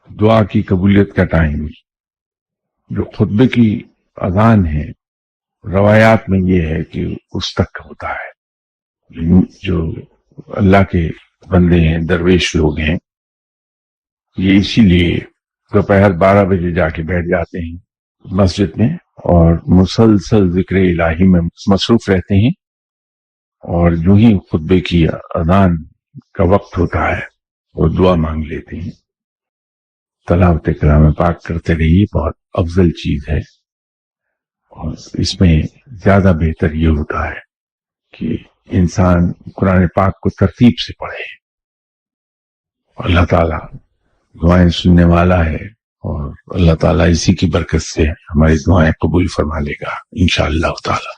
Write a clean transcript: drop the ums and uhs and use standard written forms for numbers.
دعا کی قبولیت کا ٹائم جو خطبے کی اذان ہے، روایات میں یہ ہے کہ اس تک ہوتا ہے۔ جو اللہ کے بندے ہیں، درویش لوگ ہیں، یہ اسی لیے دوپہر 12 بجے جا کے بیٹھ جاتے ہیں مسجد میں اور مسلسل ذکر الہی میں مصروف رہتے ہیں، اور جو ہی خطبے کی اذان کا وقت ہوتا ہے وہ دعا مانگ لیتے ہیں۔ تلاوت کلام پاک کرتے رہیے، بہت افضل چیز ہے، اور اس میں زیادہ بہتر یہ ہوتا ہے کہ انسان قرآن پاک کو ترتیب سے پڑھے۔ اللہ تعالیٰ دعائیں سننے والا ہے، اور اللہ تعالیٰ اسی کی برکت سے ہماری دعائیں قبول فرما لے گا انشاءاللہ تعالیٰ۔